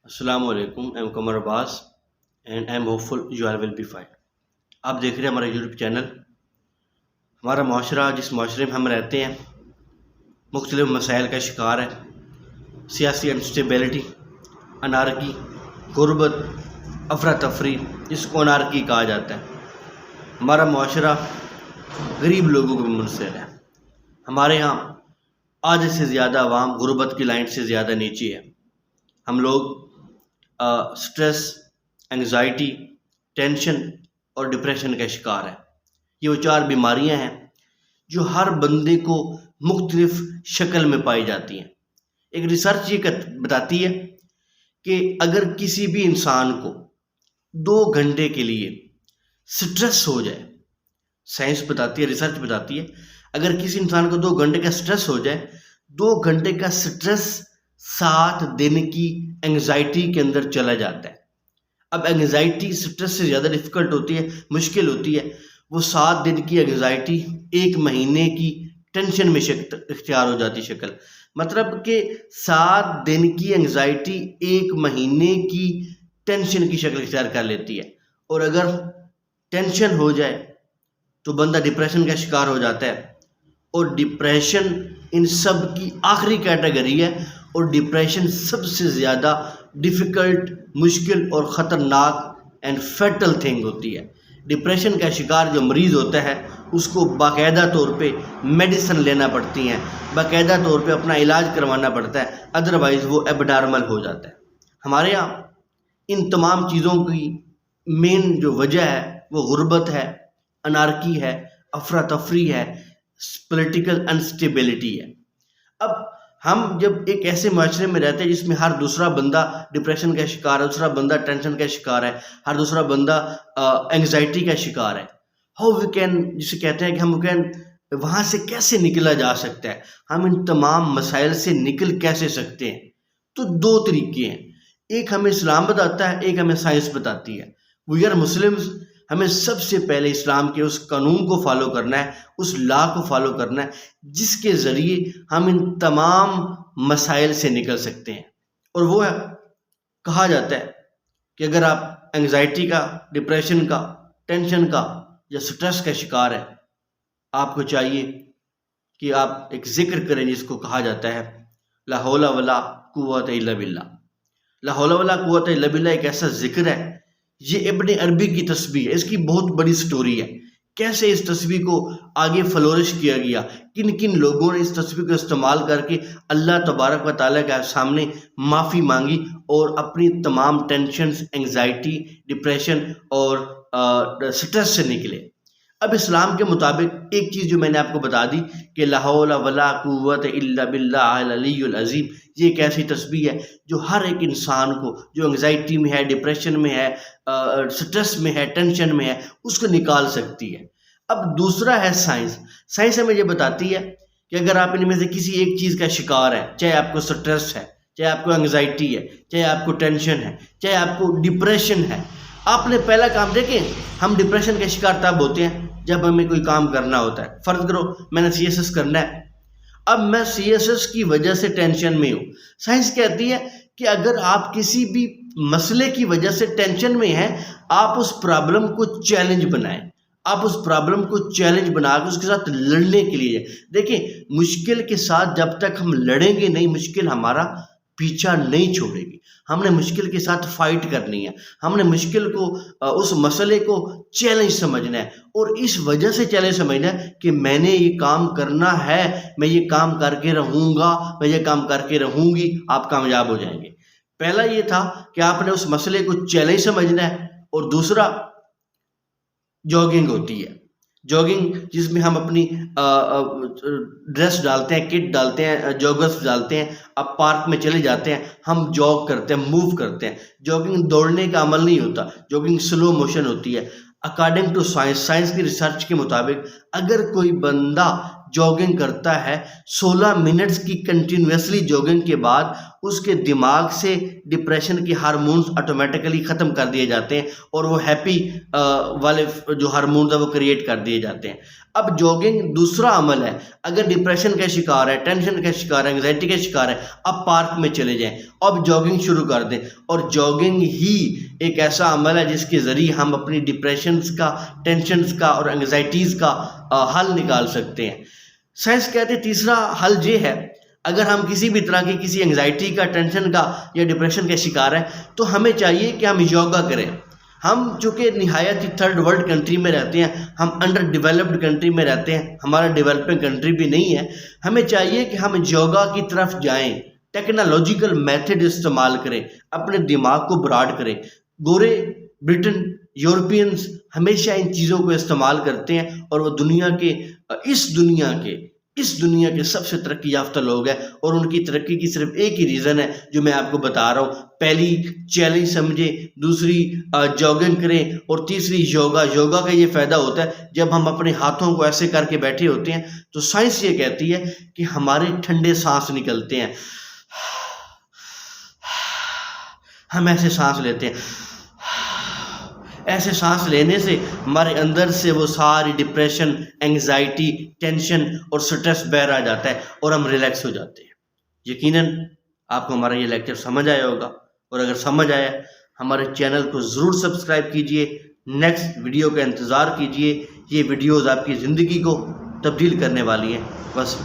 السلام علیکم. I'm Qamar Abbas and I'm hopeful you are will be fine. آپ دیکھ رہے ہیں ہمارا یوٹیوب چینل. ہمارا معاشرہ جس معاشرے میں ہم رہتے ہیں مختلف مسائل کا شکار ہے. سیاسی انسٹیبلٹی، انارکی، غربت، افراتفری، جس کو انارکی کہا جاتا ہے. ہمارا معاشرہ غریب لوگوں کو منحصر ہے. ہمارے ہاں آدھے سے زیادہ عوام غربت کی لائن سے زیادہ نیچے ہے. ہم لوگ سٹریس، انگزائٹی، ٹینشن اور ڈپریشن کا شکار ہیں. یہ وہ چار بیماریاں ہیں جو ہر بندے کو مختلف شکل میں پائی جاتی ہیں. ایک ریسرچ یہ بتاتی ہے کہ اگر کسی بھی انسان کو 2 گھنٹے کے لیے سٹریس ہو جائے، سائنس بتاتی ہے، ریسرچ بتاتی ہے، اگر کسی انسان کو 2 گھنٹے کا سٹریس ہو جائے، 2 گھنٹے کا سٹریس 7 دن کی انگزائٹی کے اندر چلا جاتا ہے. اب انگزائٹی سٹریس سے زیادہ ڈیفیکلٹ ہوتی ہے، مشکل ہوتی ہے. وہ 7 دن کی انگزائٹی 1 مہینے کی ٹینشن میں اختیار ہو جاتی شکل. مطلب کہ 7 دن کی انگزائٹی 1 مہینے کی ٹینشن کی شکل اختیار کر لیتی ہے. اور اگر ٹینشن ہو جائے تو بندہ ڈپریشن کا شکار ہو جاتا ہے. اور ڈپریشن ان سب کی آخری کیٹیگری ہے، اور ڈپریشن سب سے زیادہ ڈیفیکلٹ، مشکل اور خطرناک اینڈ فیٹل تھنگ ہوتی ہے. ڈپریشن کا شکار جو مریض ہوتا ہے اس کو باقاعدہ طور پہ میڈیسن لینا پڑتی ہیں، باقاعدہ طور پہ اپنا علاج کروانا پڑتا ہے، ادروائز وہ ایبنارمل ہو جاتا ہے. ہمارے یہاں ان تمام چیزوں کی مین جو وجہ ہے وہ غربت ہے، انارکی ہے، افراتفری ہے، پولیٹیکل انسٹیبلٹی ہے. اب ہم جب ایک ایسے معاشرے میں رہتے ہیں جس میں ہر دوسرا بندہ ڈپریشن کا شکار ہے، دوسرا بندہ ٹینشن کا شکار ہے، ہر دوسرا بندہ انگزائٹی کا شکار ہے، ہاؤ وی کین، جسے کہتے ہیں کہ ہم کین وہاں سے کیسے نکلا جا سکتا ہے، ہم ان تمام مسائل سے نکل کیسے سکتے ہیں. تو 2 طریقے ہیں. ایک ہمیں اسلام بتاتا ہے، ایک ہمیں سائنس بتاتی ہے. We are Muslims. ہمیں سب سے پہلے اسلام کے اس قانون کو فالو کرنا ہے، اس لا کو فالو کرنا ہے جس کے ذریعے ہم ان تمام مسائل سے نکل سکتے ہیں. اور وہ ہے، کہا جاتا ہے کہ اگر آپ انگزائٹی کا، ڈپریشن کا، ٹینشن کا یا سٹریس کا شکار ہے، آپ کو چاہیے کہ آپ ایک ذکر کریں جس کو کہا جاتا ہے لا حول ولا قوت الا باللہ. لا حول ولا قوت الا باللہ ایک ایسا ذکر ہے، یہ ابن عربی کی تسبیح ہے. اس کی بہت بڑی سٹوری ہے، کیسے اس تسبیح کو آگے فلورش کیا گیا، کن کن لوگوں نے اس تسبیح کو استعمال کر کے اللہ تبارک و تعالیٰ کے سامنے معافی مانگی اور اپنی تمام ٹینشنز، انگزائٹی، ڈپریشن اور سٹریس سے نکلے. اب اسلام کے مطابق ایک چیز جو میں نے آپ کو بتا دی کہ لا حول ولا قوت الا باللہ العلی العظیم، یہ ایک ایسی تسبیح ہے جو ہر ایک انسان کو جو انگزائٹی میں ہے، ڈپریشن میں ہے، سٹریس میں ہے، ٹینشن میں ہے، اس کو نکال سکتی ہے. اب دوسرا ہے سائنس. سائنس ہمیں یہ بتاتی ہے کہ اگر آپ ان میں سے کسی ایک چیز کا شکار ہے، چاہے آپ کو سٹریس ہے، چاہے آپ کو انگزائٹی ہے، چاہے آپ کو ٹینشن ہے، چاہے آپ کو ڈپریشن ہے، آپ نے پہلا کام دیکھیں، ہم ڈپریشن کے شکار تب ہوتے ہیں جب ہمیں کوئی کام کرنا ہوتا ہے. فرض کرو میں نے سی ایس ایس کرنا ہے، اب میں سی ایس ایس کی وجہ سے ٹینشن میں ہوں. سائنس کہتی ہے کہ اگر آپ کسی بھی مسئلے کی وجہ سے ٹینشن میں ہیں، آپ اس پرابلم کو چیلنج بنائیں، آپ اس پرابلم کو چیلنج بنا کے اس کے ساتھ لڑنے کے لیے. دیکھیں، مشکل کے ساتھ جب تک ہم لڑیں گے نہیں، مشکل ہمارا پیچھا نہیں چھوڑے گی. ہم نے مشکل کے ساتھ فائٹ کرنی ہے، ہم نے مشکل کو، اس مسئلے کو چیلنج سمجھنا ہے، اور اس وجہ سے چیلنج سمجھنا ہے کہ میں نے یہ کام کرنا ہے، میں یہ کام کر کے رہوں گا، میں یہ کام کر کے رہوں گی. آپ کامیاب ہو جائیں گے. پہلا یہ تھا کہ آپ نے اس مسئلے کو چیلنج سمجھنا ہے. اور دوسرا جاگنگ ہوتی ہے. جاگنگ جس میں ہم اپنی ڈریس ڈالتے ہیں، کٹ ڈالتے ہیں، جوگرز ڈالتے ہیں، اب پارک میں چلے جاتے ہیں، ہم جاگ کرتے ہیں، موو کرتے ہیں. جاگنگ دوڑنے کا عمل نہیں ہوتا، جاگنگ سلو موشن ہوتی ہے. اکارڈنگ ٹو سائنس، سائنس کی ریسرچ کے مطابق اگر کوئی بندہ جاگنگ کرتا ہے 16 منٹس کی کنٹینیوسلی جاگنگ کے بعد اس کے دماغ سے ڈپریشن کی ہارمونز آٹومیٹیکلی ختم کر دیے جاتے ہیں اور وہ ہیپی والے جو ہارمونز ہیں وہ کریٹ کر دیے جاتے ہیں۔ اب جوگنگ دوسرا عمل ہے، اگر ڈپریشن کا شکار ہے، ٹینشن کا شکار ہے، انگزائٹی کا شکار ہے، اب پارک میں چلے جائیں، اب جوگنگ شروع کر دیں، اور جوگنگ ہی ایک ایسا عمل ہے جس کے ذریعے ہم اپنی ڈپریشنز کا، ٹینشنز کا اور انگزائٹیز کا حل نکال سکتے ہیں۔ سائنس کہتے ہیں تیسرا حل یہ ہے، اگر ہم کسی بھی طرح کی کسی انگزائٹی کا، ٹینشن کا یا ڈپریشن کا شکار ہے تو ہمیں چاہیے کہ ہم یوگا کریں۔ ہم چونکہ نہایت ہی تھرڈ ورلڈ کنٹری میں رہتے ہیں، ہم انڈر ڈیولپڈ کنٹری میں رہتے ہیں، ہمارا ڈیولپنگ کنٹری بھی نہیں ہے، ہمیں چاہیے کہ ہم یوگا کی طرف جائیں، ٹیکنالوجیکل میتھڈ استعمال کریں، اپنے دماغ کو براڈ کریں۔ گورے، برٹن، یورپینز ہمیشہ ان چیزوں کو استعمال کرتے ہیں اور وہ اس دنیا کے سب سے ترقی یافتہ لوگ ہیں، اور ان کی ترقی کی صرف ایک ہی ریزن ہے جو میں آپ کو بتا رہا ہوں۔ پہلی چیلنج سمجھیں، دوسری جوگنگ کریں، اور تیسری یوگا۔ یوگا کا یہ فائدہ ہوتا ہے جب ہم اپنے ہاتھوں کو ایسے کر کے بیٹھے ہوتے ہیں تو سائنس یہ کہتی ہے کہ ہمارے ٹھنڈے سانس نکلتے ہیں، ہم ایسے سانس لیتے ہیں، ایسے سانس لینے سے ہمارے اندر سے وہ ساری ڈپریشن، انگزائٹی، ٹینشن اور سٹریس باہر آ جاتا ہے اور ہم ریلیکس ہو جاتے ہیں۔ یقیناً آپ کو ہمارا یہ لیکچر سمجھ آیا ہوگا، اور اگر سمجھ آیا ہمارے چینل کو ضرور سبسکرائب کیجئے، نیکسٹ ویڈیو کا انتظار کیجئے۔ یہ ویڈیوز آپ کی زندگی کو تبدیل کرنے والی ہیں۔ بس